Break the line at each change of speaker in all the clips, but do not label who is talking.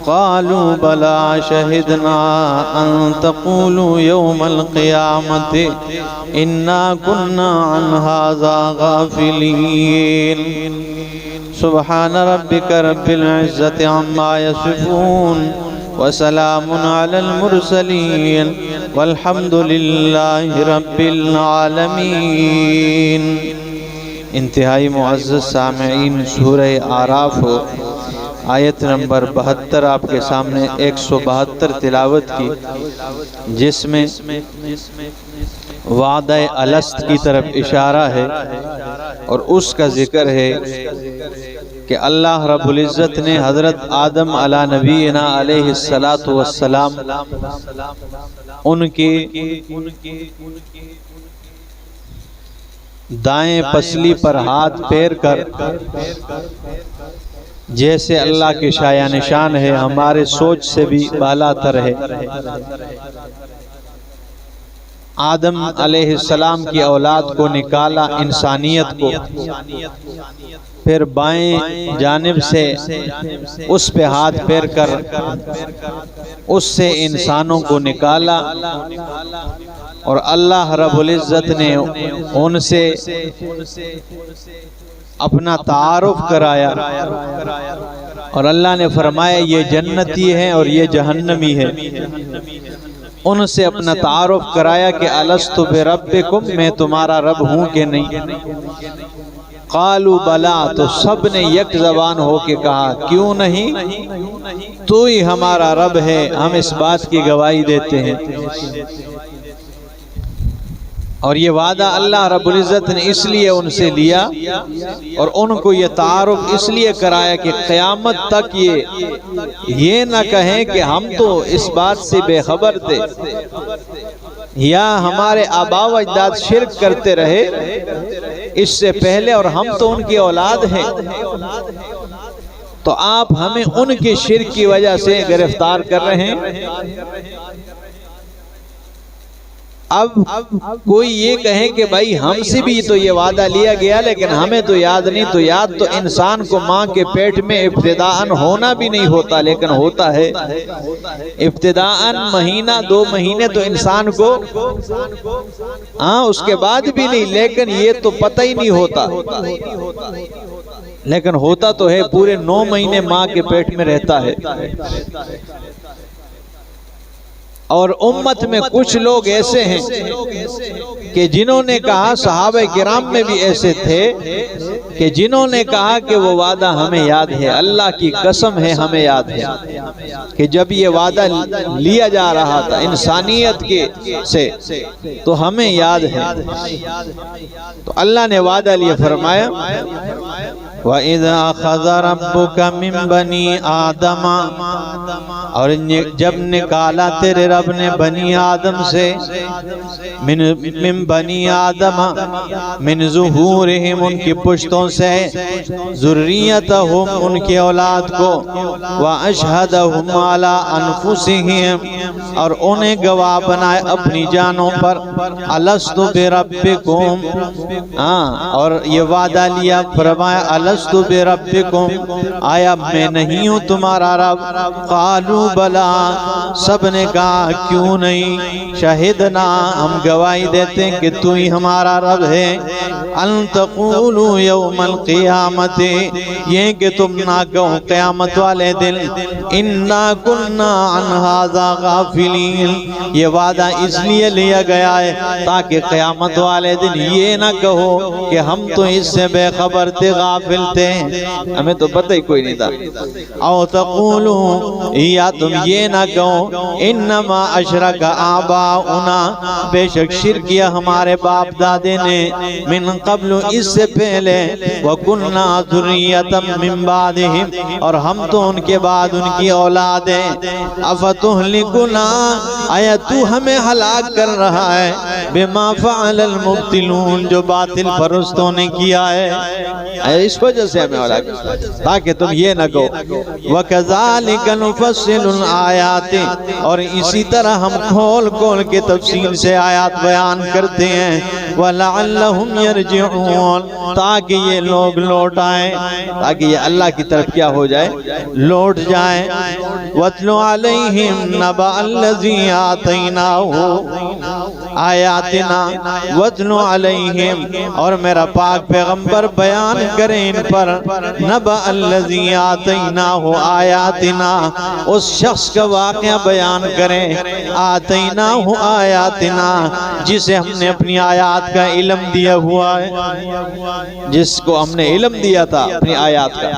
قالوا بلى شهدنا أن تقولوا يوم القيامة إنا كنا عن هذا غافلين سبحان ربك رب العزة عما يصفون وسلام على المرسلين والحمد لله رب العالمين۔ انتہائی معزز سامعین، سورہ اعراف آیت نمبر 72 آپ کے سامنے 172 تلاوت کی، جس میں وعدہ الست کی طرف اشارہ ہے اور اس کا ذکر ہے کہ اللہ رب العزت نے حضرت آدم علی نبینا علیہ السلام ان کی دائیں پسلی پر ہاتھ پھیر کر، جیسے اللہ کی شایع نشان ہے، ہمارے سوچ سے بھی بالا تر ہے، آدم علیہ السلام کی اولاد کو نکالا، انسانیت کو، پھر بائیں جانب سے اس پہ ہاتھ پھیر کر اس سے انسانوں کو نکالا، اور اللہ رب العزت نے ان سے اپنا تعارف کرایا، اور اللہ نے فرمایا یہ جنتی ہے اور یہ جہنمی ہے۔ ان سے اپنا تعارف کرایا کہ الست بربکم، میں تمہارا رب ہوں کہ نہیں؟ قالوا بلا، تو سب نے یک زبان ہو کے کہا کیوں نہیں، تو ہی ہمارا رب ہے، ہم اس بات کی گواہی دیتے ہیں۔ اور یہ وعدہ اللہ رب العزت نے اس لیے ان سے لیا اور ان کو یہ تعارف اس لیے کرایا کہ قیامت تک یہ نہ کہیں کہ ہم تو اس بات سے بے خبر تھے، یا ہمارے آبا و اجداد شرک کرتے رہے اس سے پہلے اور ہم تو ان کی اولاد ہیں، تو آپ ہمیں ان کے شرک کی وجہ سے گرفتار کر رہے ہیں۔ اب کوئی یہ کہے کہ بھائی ہم سے بھی تو یہ وعدہ لیا گیا لیکن ہمیں تو یاد نہیں، تو یاد تو انسان کو ماں کے پیٹ میں ابتداءً ہونا بھی نہیں ہوتا، لیکن ہوتا ہے ابتداءً مہینہ 2 مہینے تو انسان کو، اس کے بعد بھی نہیں، لیکن یہ تو پتہ ہی نہیں ہوتا، لیکن ہوتا تو ہے، پورے 9 مہینے ماں کے پیٹ میں رہتا ہے۔ اور امت میں کچھ لوگ ایسے ہیں کہ جنہوں نے کہا، صحابہ کرام میں بھی ایسے تھے کہ جنہوں نے کہا کہ وہ وعدہ ہمیں یاد ہے، اللہ کی قسم ہے ہمیں یاد ہے کہ جب یہ وعدہ لیا جا رہا تھا انسانیت کے سے تو ہمیں یاد ہے۔ تو اللہ نے وعدہ لیا، فرمایا وَإِذَا أَخَذَ رَبُّكَ مِن بَنِي آدَمَ، اور جب نکالا تیرے رب نے بنی آدم سے، من بنی آدم، من ظہورہم، ان کی پشتوں سے، ذریتہم، ان کی اولاد کو، وَأَشْهَدَهُمْ عَلَىٰ أَنفُسِهِمْ، اور انہیں گواہ بنائے اپنی جانوں پر، الست بربکم، اور یہ وعدہ لیا، فرمایا الست بربکم، آیا میں نہیں ہوں تمہارا رب؟ قالوا بلا، سب نے کہا کیوں نہیں، شہدنا، ہم گواہی دیتے ہیں کہ تو ہی ہمارا رب ہے، ان تقولوا یوم القیامت، یہ کہ تم نہ کہو قیامت والے دن، انا کنا عن ھذا غافلین، یہ وعدہ اس لیے لیا گیا ہے تاکہ قیامت والے دن یہ نہ کہو کہ ہم تو اس سے بے خبر تھے، غافل تھے، ہمیں تو پتہ ہی کوئی نہیں تھا۔ او تقولوا، یا تم یہ نہ کہو انما اشرک آباؤنا، بے شک شرک کیا ہمارے باپ دادے نے، من قبل، اس سے پہلے، وَكُنَّا ذُرِّيَّةً مِّن بَعْدِهِمْ، اور ہم تو ان کے بعد ان کی اولاد ہیں، أَفَتُهْلِكُنَا، آیا تو ہمیں ہلاک کر رہا ہے، بِمَا فَعَلَ الْمُبْطِلُونَ، جو باطل پرستوں نے کیا ہے، اس وجہ سے ہمیں ہلاک، تاکہ تم یہ نہ کہو، وَكَذَلِكَ نُفَصِّلُ الْآيَاتِ، اور اسی طرح ہم کھول کھول کے تفصیل سے آیات بیان کرتے ہیں، وَلَعَلَّهُمْ يَرْجِعُونَ، یرجعون، تاکہ یہ لوگ لوٹ آئیں، تاکہ یہ اللہ کی طرف کیا ہو جائے، لوٹ جائیں۔ وَاتْلُ عَلَيْهِمْ نَبَأَ الَّذِي آتَيْنَاهُ آیاتنا، وَاتْلُ عَلَيْهِمْ، اور میرا پاک پیغمبر بیان کریں ان پر، نَبَأَ الَّذِي آتَيْنَاهُ آیاتنا، اس شخص کا واقعہ بیان کریں، آتَيْنَاهُ آیاتنا، جسے ہم نے اپنی آیات کا علم دیا ہوا ہے، جس کو ہم نے علم دیا تھا اپنی آیات کا،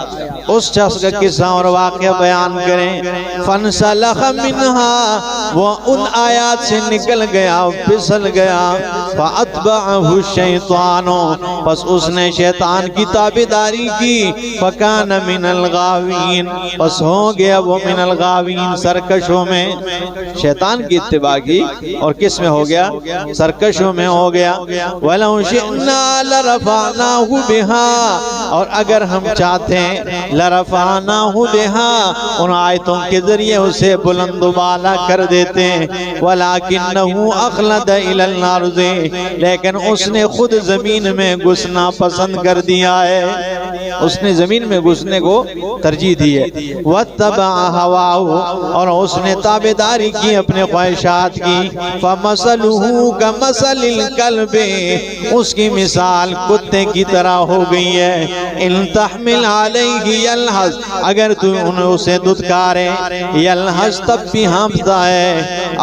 اس شخص کا قصہ اور واقعہ بیان کریں۔ فَانْسَلَخَ مِنْهَا، وہ ان آیات سے نکل گیا، پھسل گیا، فَأَتْبَعَهُ الشَّيْطَانُ، پس اس نے شیطان کی تابعداری کی، فَكَانَ مِنَ الْغَاوِينَ، پس ہو گیا وہ من الغاوین، سرکشوں میں، شیطان کی اتباع کی اور کس میں ہو گیا، سرکشوں میں ہو گیا۔ وَلَوْ شِئْنَا لَرَفَعْنَاهُ بِهَا، اور اگر ہم چاہتے ہیں، لَرَفَعْنَاهُ بِهَا، ان آیتوں کے ذریعے اسے بلند و بالا کر دیتے ہیں، وَلَكِنَّهُ أَخْلَدَ إِلَى الْأَرْضِ، لیکن اس نے خود زمین میں گھسنا پسند کر دیا ہے، اس نے زمین میں گھسنے کو ترجیح دی ہے۔ وَاتَّبَعَ هَوَاهُ، اور اس نے تابعداری کی اپنے خواہشات کی، فَمَثَلُهُ كَمَثَلِ الْكَلْبِ، اس کی مثال کتے کی طرح ہو گئی ہے، إِن تَحْمِلْ عَلَيْهِ يَلْهَثْ، اگر تو انہیں اسے دھتکارے، یلہث تب بھی ہانپتا ہے،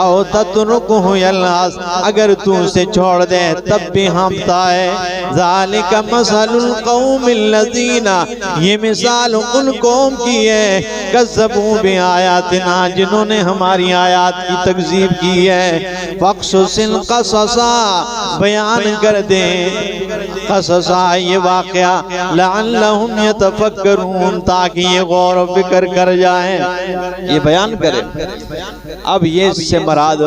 او تترکہ یلہث، اگر تو اسے چھوڑ دے تب بھی ہانپتا ہے۔ ذَلِكَ مَثَلُ الْقَوْمِ الَّذِينَ، یہ مثال ان قوم کی ہے، کذبوا بآیاتنا، جنہوں نے ہماری آیات کی تکذیب کی ہے۔ فَاقْصُصِ الْقَصَصَ، بیان کر دیں قصصا، یہ واقعہ، لَعَلَّهُمْ يَتَفَكَّرُونَ، تاکہ یہ غور و فکر کر جائیں، یہ بیان کریں۔ اب یہ اس سے مراد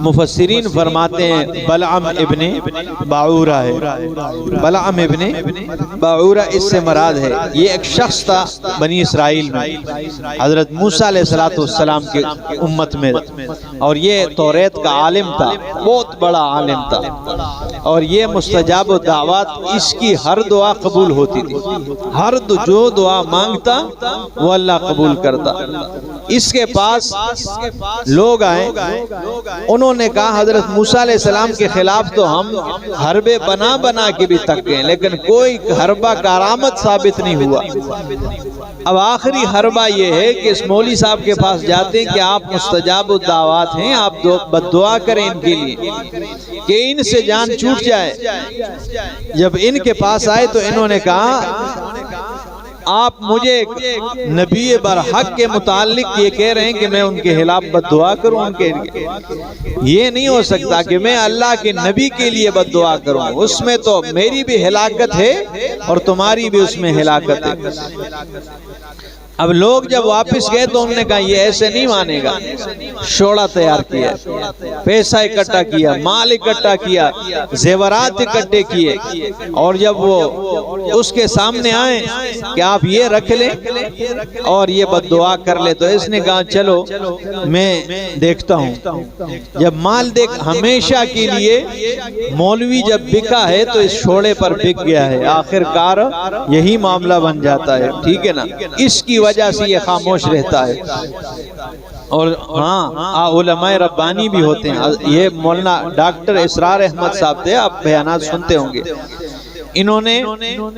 مفسرین فرماتے ہیں بلعم ابن باعورہ ہے، بلعم ابن باعورہ اس سے مراد ہے، یہ ایک شخص تھا بنی اسرائیل میں، حضرت موسیٰ علیہ السلام کے امت میں، اور یہ توریت کا عالم تھا، بہت بڑا عالم تھا، اور یہ مستجاب دعوات، اس کی ہر دعا قبول ہوتی تھی، ہر جو دعا مانگتا وہ اللہ قبول کرتا۔ اس کے پاس لوگ آئے، انہوں نے کہا حضرت موسیٰ علیہ السلام کے خلاف تو ہم حربے بنا بنا کے بھی تک گئے، لیکن کوئی حربہ کارآمد ثابت نہیں ہوا۔ اب آخری حربہ یہ ہے کہ اس مولوی صاحب کے پاس جاتے ہیں کہ آپ مستجاب الدعوات ہیں، آپ بد دعا کریں ان کے لیے کہ ان سے جان چھوٹ جائے۔ جب ان کے پاس آئے تو انہوں نے کہا آپ مجھے نبی برحق کے متعلق یہ کہہ رہے ہیں کہ میں ان کے خلاف بد دعا کروں، ان کے لیے یہ نہیں ہو سکتا کہ میں اللہ کے نبی کے لیے بد دعا کروں، اس میں تو میری بھی ہلاکت ہے اور تمہاری بھی اس میں ہلاکت ہے۔ اب لوگ جب واپس گئے تو انہوں نے کہا یہ ایسے نہیں مانے گا، شوڑا تیار کیا، پیسہ اکٹھا کیا، مال اکٹھا کیا، زیورات اکٹھے کیے، اور جب وہ اس کے سامنے آئے کہ آپ یہ رکھ لیں اور یہ بد دعا کر لے، تو اس نے کہا چلو میں دیکھتا ہوں۔ جب مال دیکھ، ہمیشہ کے لیے مولوی جب بکا ہے تو اس شوڑے پر بک گیا ہے، آخر کار یہی معاملہ بن جاتا ہے، ٹھیک ہے نا، اس کی وجہ سے یہ خاموش رہتا ہے۔ اور ہاں علماء ربانی بھی ہوتے ہیں، یہ مولانا ڈاکٹر اسرار احمد صاحب تھے، آپ بیانات سنتے ہوں گے، انہوں نے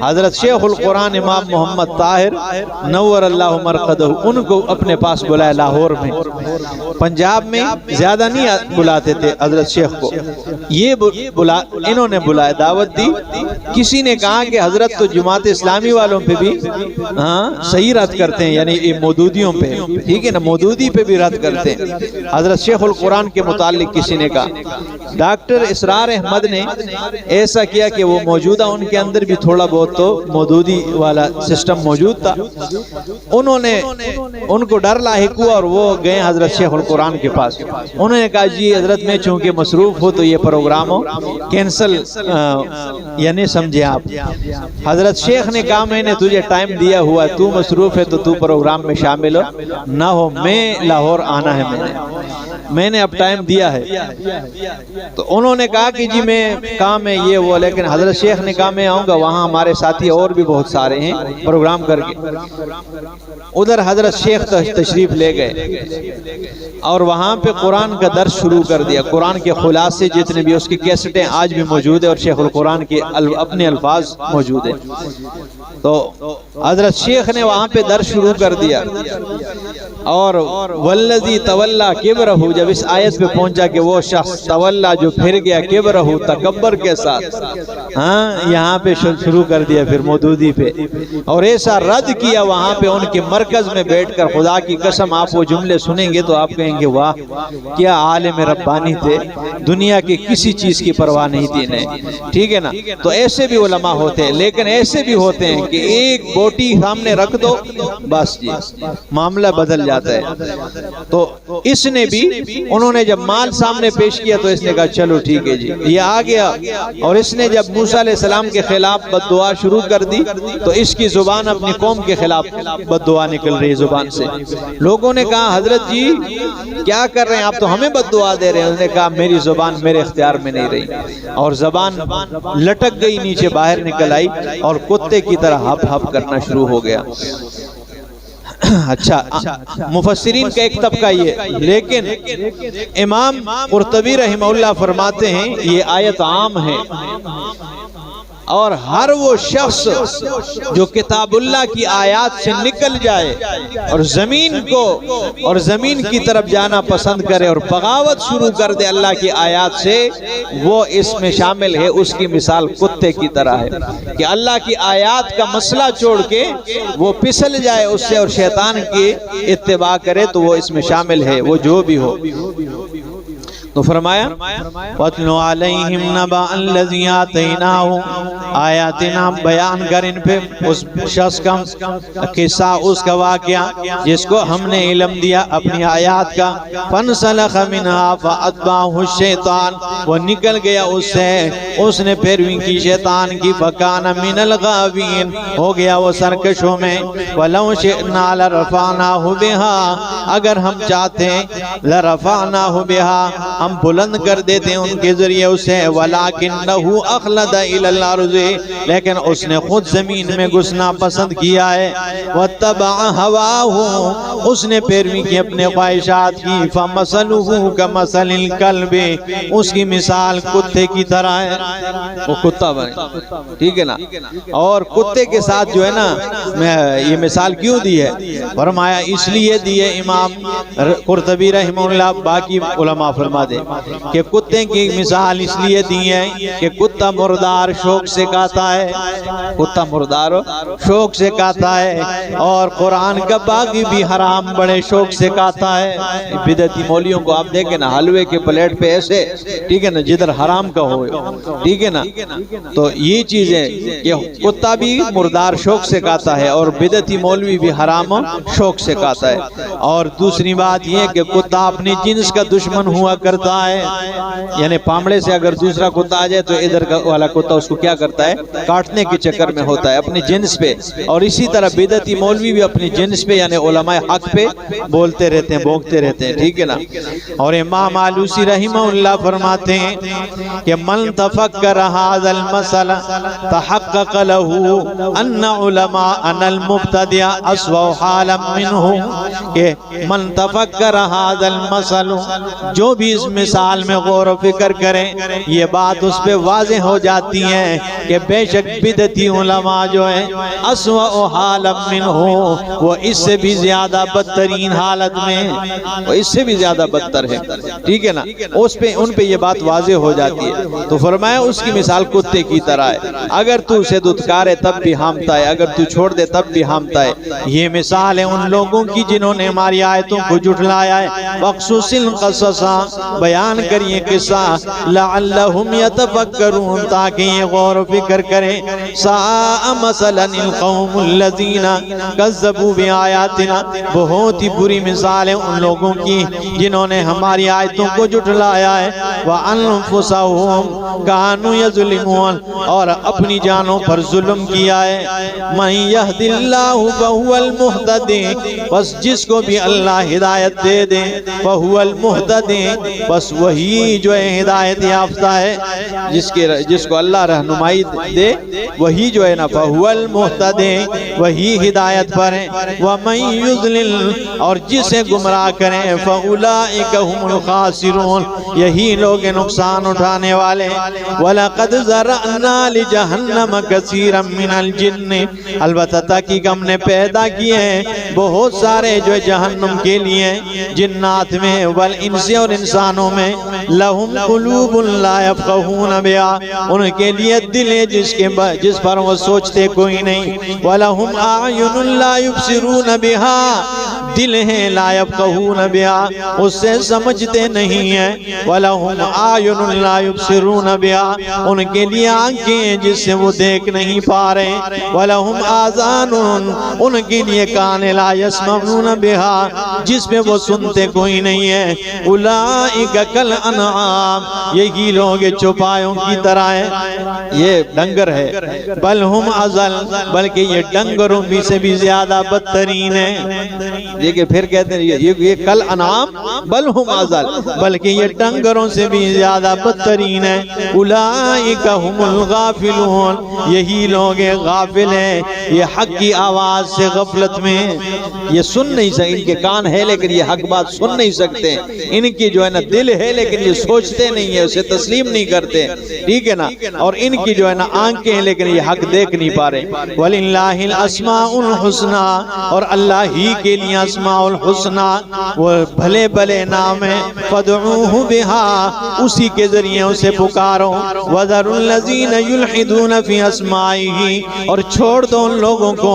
حضرت شیخ القرآن امام محمد طاہر نور اللہ مرقدہ ان کو اپنے پاس بلایا لاہور میں، پنجاب میں زیادہ نہیں بلاتے تھے حضرت شیخ کو، یہ انہوں نے بلایا، دعوت دی۔ کسی نے کہا کہ حضرت تو جماعت اسلامی والوں پہ بھی صحیح رد کرتے ہیں، یعنی مودودیوں پہ، ٹھیک ہے نا، مودودی پہ بھی رد کرتے ہیں، حضرت شیخ القرآن کے متعلق کسی نے کہا۔ ڈاکٹر اسرار احمد نے ایسا کیا کہ وہ موجودہ ان کے اندر بھی تھوڑا بہت تو مودودی والا سسٹم موجود تھا، انہوں نے ان کو ڈر لاحق ہوا اور وہ گئے حضرت شیخ القرآن کے پاس، انہوں نے کہا جی حضرت میں چونکہ مصروف ہو تو یہ پروگرام کینسل یعنی سمجھے آپ۔ حضرت شیخ نے کہا میں نے تجھے ٹائم دیا ہوا، تو مصروف ہے تو تو پروگرام میں شامل ہو نہ ہو، میں لاہور آنا ہے میں نے۔ میں نے اب ٹائم دیا ہے. تو انہوں نے کہا کہ جی میں کام ہے یہ وہ, لیکن حضرت شیخ نے کہا میں آؤں گا, وہاں ہمارے ساتھی اور بھی بہت سارے ہیں پروگرام کر کے. ادھر حضرت شیخ تشریف لے گئے اور وہاں پہ قرآن کا درس شروع کر دیا. قرآن کے خلاصے جتنے بھی, اس کی کیسٹیں آج بھی موجود ہیں اور شیخ القرآن کے اپنے الفاظ موجود ہیں. تو حضرت شیخ نے وہاں پہ درس شروع کر دیا اور والذی تولا کبرہ, جب اس آیت پہ پہنچا کہ وہ شخص تولا جو پھر گیا کبرہ تکبر کے ساتھ, ہاں یہاں پہ شروع کر دیا پھر مودودی پہ, اور ایسا رد کیا وہاں پہ ان کے مرکز میں بیٹھ کر. خدا کی قسم آپ وہ جملے سنیں گے تو آپ کہیں گے واہ کیا عالم ربانی تھے, دنیا کی کسی چیز کی پرواہ نہیں تھی انہیں, ٹھیک ہے نا. تو ایسے بھی علماء ہوتے ہیں, لیکن ایسے بھی ہوتے ہیں کہ ایک بوٹی سامنے رکھ دو بس جی معاملہ بدل جاتا ہے. تو اس نے بھی, انہوں نے جب مال سامنے پیش کیا تو اس نے کہا چلو ٹھیک ہے جی یہ آ گیا, اور اس نے جب موسیٰ علیہ السلام کے خلاف بد دعا شروع کر دی تو اس کی زبان اپنی قوم کے خلاف بد دعا نکل رہی زبان سے. لوگوں نے کہا حضرت جی کیا کر رہے ہیں آپ, تو ہمیں بد دعا دے رہے ہیں. انہوں نے کہا میری زبان میرے اختیار میں نہیں رہی, اور زبان لٹک گئی نیچے باہر نکل آئی اور کتے کی طرح ہپ ہپ کرنا شروع ہو گیا. اچھا مفسرین کا ایک طبقہ یہ, لیکن امام قرطبی رحمہ اللہ فرماتے ہیں یہ آیت عام ہے, اور ہر وہ شخص جو کتاب اللہ کی آیات سے نکل جائے اور زمین کی طرف جانا پسند کرے اور بغاوت شروع کر دے اللہ کی آیات سے, وہ اس میں شامل ہے. اس کی مثال کتے کی طرح ہے کہ اللہ کی آیات کا مسئلہ چھوڑ کے وہ پھسل جائے اس سے اور شیطان کی اتباع کرے تو وہ اس میں شامل ہے, وہ جو بھی ہو. تو فرمایا وَاتْلُ عَلَيْهِمْ نَبَأَ الَّذِي آتَيْنَاهُ آیاتنا, بیان کر ان پہ اس شخص کا قصہ, اس کا واقعہ جس کو ہم نے علم دیا اپنی آیات کا. فَانْسَلَخَ مِنْهَا فَأَتْبَعَهُ الشَّيْطَانُ, وہ نکل گیا اس سے, اس نے پیروی کی شیطان کی. فَكَانَ مِنَ الْغَاوِينَ, ہو گیا وہ سرکشوں میں. وَلَوْ شِئْنَا لَرَفَعْنَاهُ بِهَا, اگر ہم چاہتے لَرَفَعْنَاهُ بِهَا, ہم بلند کر دیتے ہیں ان کے ذریعے اسے. وَلَكِنَّهُ أَخْلَدَ إِلَى الْأَرْضِ, لیکن اس نے خود زمین میں گھسنا پسند کیا ہے. وَاتَّبَعَ هَوَاهُ, اس نے پیروی کی اپنے خواہشات کی. فَمَثَلُهُ كَمَثَلِ الْكَلْبِ, اس کی مثال کتے کی طرح ہے, وہ کتا بنے, ٹھیک ہے نا. اور کتے کے ساتھ جو ہے نا یہ مثال کیوں دی ہے, فرمایا اس لیے دی ہے امام قرطبی رحمہ اللہ, باقی علماء فرما دے کہ کتے کی مثال اس لیے دی ہے کہ کتا مردار شوق سے کھاتا ہے, کتا مردار شوق سے کھاتا ہے, اور قرآن کا باغی بھی حرام بڑے شوق سے کھاتا ہے. بدعتی مولیوں کو آپ دیکھیں نا حلوے کے پلیٹ پہ ایسے, ٹھیک ہے نا, جدھر حرام کا ہو, ٹھیک ہے نا. تو یہ چیز ہے کہ کتا بھی مردار شوق سے کھاتا ہے اور بدعتی مولوی بھی حرام شوق سے کھاتا ہے. اور دوسری بات یہ کہ کتا اپنی جنس کا دشمن ہوا کرتا ہے, یعنی پامڑے سے اگر دوسرا کتا آ جائے تو ادھر والا کتا اس کو کیا کرتا ہے, کاٹنے کے چکر میں ہوتا ہے اپنی جنس پہ. اور اسی طرح بدعتی مولوی بھی اپنی جنس پہ یعنی علماء حق پہ بولتے رہتے ہیں, بونکتے رہتے ہیں, ٹھیک ہے نا. اور امام آلوسی رحمہ اللہ فرماتے ہیں کہ من تفکر هذا المسئلہ تحقق له ان علماءنا المبتدع اسوأ حالا منه, کہ من تفکر هذا المسئلہ, جو بھی اس مثال میں غور و فکر کریں یہ بات اس پہ واضح ہو جاتی ہے کہ بے شک بدعتی علماء جو ہیں اسوأ حالا منہ, وہ اس سے بھی زیادہ بدترین حالت میں, وہ اس سے بھی زیادہ بدتر ہے, ٹھیک ہے نا. اس پہ ان پہ یہ بات واضح ہو جاتی ہے. تو فرمایا اس کی مثال کتے کی طرح ہے, اگر تو اسے دھتکارے تب بھی ہامتا ہے, اگر تو چھوڑ دے تب بھی ہامتا ہے. یہ مثال ہے ان لوگوں کی جنہوں نے ہماری آیتوں کو جھٹلایا ہے. وَقْصُصِ الْقَصَصَ, بیان کریے قصہ لعلہم یتفکرون تاکہ یہ غور و فکر کریں ساء مثلا القوم الذین کذبوا بآیاتنا بہت ہی بری مثال ہے ان لوگوں کی جنہوں نے ہماری آیتوں کو جھٹلایا ہے وَأَنفُسَهُمْ كَانُوا يَظْلِمُونَ اور اپنی جانوں پر ظلم کیا ہے مَن يَهْدِ اللَّهُ فَهُوَ الْمُهْتَدِ بس جس کو بھی اللہ ہدایت دے دے فَهُوَ الْمُهْتَدِ بس وہی جو ہے ہدایت یافتہ ہے جس کو اللہ رہنمائی دے وہی جو ہے نا فَهُوَ الْمُهْتَدِ وہی ہدایت پر ہے وَمَن يُضْلِلْ اور جسے گمراہ کریں فَأُولَئِكَ هُمُ الْخَاسِرُونَ یہی لوگ نقصان اٹھانے والے وَلَقَدْ ذَرَأْنَا لِجَهَنَّمَ كَثِيرًا مِنَ الْجِنِّ البتہ تحقیق ہم نے پیدا کیے ہیں بہت سارے جو جہنم کے لیے جنات میں والانس اور انسانوں میں لَهُمْ قُلُوبٌ لَا يَفْقَهُونَ بِهَا ان کے لیے دل ہے جس پر وہ سوچتے کوئی نہیں وَلَهُمْ أَعْيُنٌ لَا يُبْصِرُونَ بِهَا دل ہیں لا يفقهون بها اس سے سمجھتے نہیں ہیں وَلَهُمْ أَعْيُنٌ لَا يُبْصِرُونَ بِهَا ان کے لیے آنکھیں ہیں جس سے وہ دیکھ نہیں پا رہے وَلَهُمْ آذَانٌ ان کے لیے کان لا يَسْمَعُونَ بِهَا جس میں وہ سنتے کوئی نہیں ہے أُولَئِكَ كَالْأَنْعَامِ یہی لوگ چوپایوں کی طرح ہیں یہ ڈنگر ہے بل ہم اضل بلکہ یہ ڈنگروں بھی سے بھی زیادہ بدترین ہیں دیکھیں پھر کہتے ہیں یہ کل انعام بل ہم اضل بلکہ یہ ڈنگروں سے بھی زیادہ بدترین ہیں اولئک هم الغافلون یہی لوگ غافل ہیں یہ حق کی آواز سے غفلت میں یہ سن نہیں سکتے ان کے کان ہے لیکن یہ حق بات سن نہیں سکتے ان کی جو ہے نا دل ہے لیکن یہ سوچتے نہیں ہیں اسے تسلیم نہیں کرتے ٹھیک ہے نا اور ان کی جو ہے نا آنکھیں ہیں لیکن یہ حق دیکھ نہیں پا رہے وَلِلَّهِ الْأَسْمَاءُ الْحُسْنَى اور اللہ ہی کے لیے اسماء الحسنى وہ بھلے بھلے نام ہیں فَدْعُوهُ بِهَا اسی کے ذریعے اسے پکارو وَذَرُوا الَّذِينَ يُلْحِدُونَ فِي أَسْمَائِهِ اور چھوڑ دو ان لوگوں کو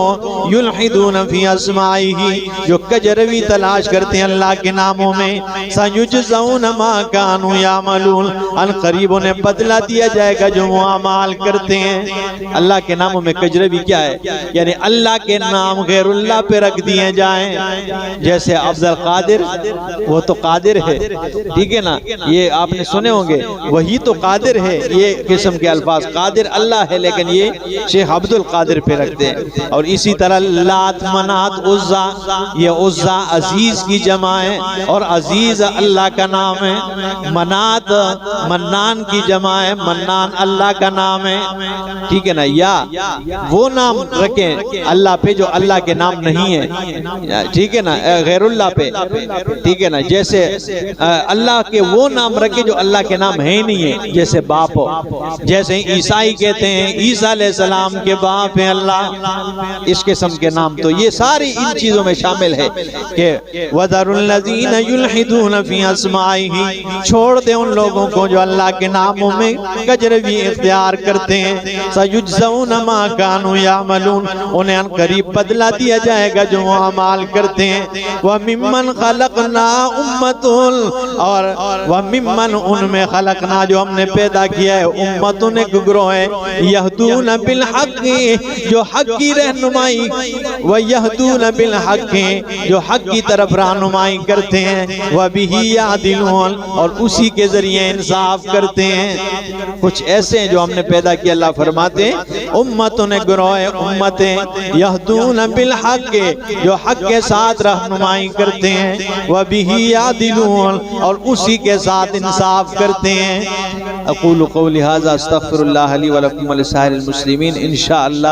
يُلْحِدُونَ فِي أَسْمَائِهِ جو کجروی تلاش کرتے ہیں اللہ کے ناموں میں سَيُجْزَوْنَ مَا كَانُوا يَعْمَلُونَ ان قریب انہیں بدلہ دیا جائے گا جو وہ اعمال کرتے ہیں اللہ کے ناموں میں کجروی کیا ہے یعنی اللہ کے نام غیر اللہ پہ رکھ دیے جائیں جیسے عبد القادر وہ تو قادر ہے ٹھیک ہے نا یہ آپ نے سنے ہوں گے وہی تو قادر ہے یہ قسم کے الفاظ قادر اللہ ہے لیکن یہ شیخ عبد القادر پہ رکھتے ہیں اور اسی طرح لات منات عزا یہ عزا عزیز کی جمع ہے اور عزیز اللہ کا نام ہے منات منان کی جمع ہے منان اللہ کا نام ہے ٹھیک ہے نا یا وہ نام رکھیں اللہ پہ جو اللہ کے نام نہیں ہے ٹھیک ہے نا غیر اللہ پہ ٹھیک ہے نا جیسے اللہ کے وہ نام رکھیں جو اللہ کے نام ہے نہیں ہے جیسے باپ ہو جیسے عیسائی کہتے ہیں عیسیٰ علیہ السلام کے باپ ہیں اللہ اس قسم کے نام تو یہ ساری ان چیزوں میں شامل ہے کہ وَذَرُوا الَّذِينَ يُلْحِدُونَ فِي أَسْمَائِهِ چھوڑ دیں ان لوگوں کو جو اللہ کے ناموں میں کجروی اختیار کرتے ہیں سَيُجْزَوْنَ مَا كَانُوا يَعْمَلُونَ انہیں ان قریب بدلہ دیا جائے گا جو وہ اعمال کرتے ہیں وَمِمَّنْ خَلَقْنَا أُمَّةٌ اور وَمِمَّنْ ان میں خلقنا جو ہم نے پیدا کیا ہے امتوں ایک گروہ ہے یہدون بالحق جو حق کی رہنمائی وَيَهْدُونَ بِالْحَقِّ جو حق کی طرف رہنمائی کرتے ہیں وَبِهِ يَعْدِلُونَ اور اسی کے ذریعے انصاف کرتے ہیں کچھ ایسے ہیں جو ہم نے پیدا کیا اللہ فرماتے ہیں امتوں نے گروہ امتیں یہدون بالحق جو حق کے ساتھ رہنمائی کرتے ہیں وَبِهِ يَعْدِلُونَ اور اسی کے ساتھ انصاف کرتے ہیں اقول قولی ھذا استغفر اللہ لی ولکم ولسائر المسلمین انشاءاللہ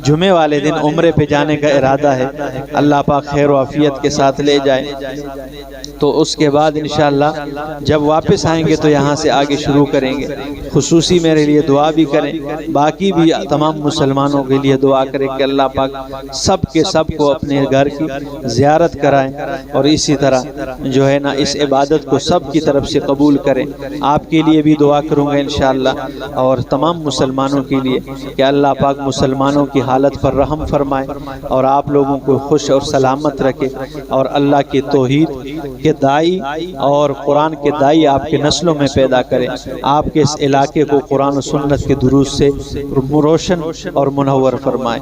جمعے والے دن عمرے پہ جانے کا ارادہ ہے اللہ پاک خیر و عافیت کے ساتھ لے جائے تو اس کے بعد انشاءاللہ جب واپس آئیں گے تو یہاں سے آگے شروع کریں گے خصوصی میرے لیے دعا بھی کریں باقی بھی تمام مسلمانوں کے لیے دعا کریں کہ اللہ پاک سب کے سب کو اپنے گھر کی زیارت کرائیں اور اسی طرح جو ہے نا اس عبادت کو سب کی طرف سے قبول کریں آپ کے لیے بھی دعا کروں گا انشاءاللہ، اور تمام مسلمانوں کے لیے کہ اللہ پاک مسلمانوں کی حالت پر رحم فرمائے اور آپ لوگوں کو خوش اور سلامت رکھے، اور اللہ کی توحید کے دائی اور قرآن کے دائی آپ کے نسلوں میں پیدا کرے، آپ کے اس علاقے کو قرآن و سنت کے دروس سے روشن اور منور فرمائے۔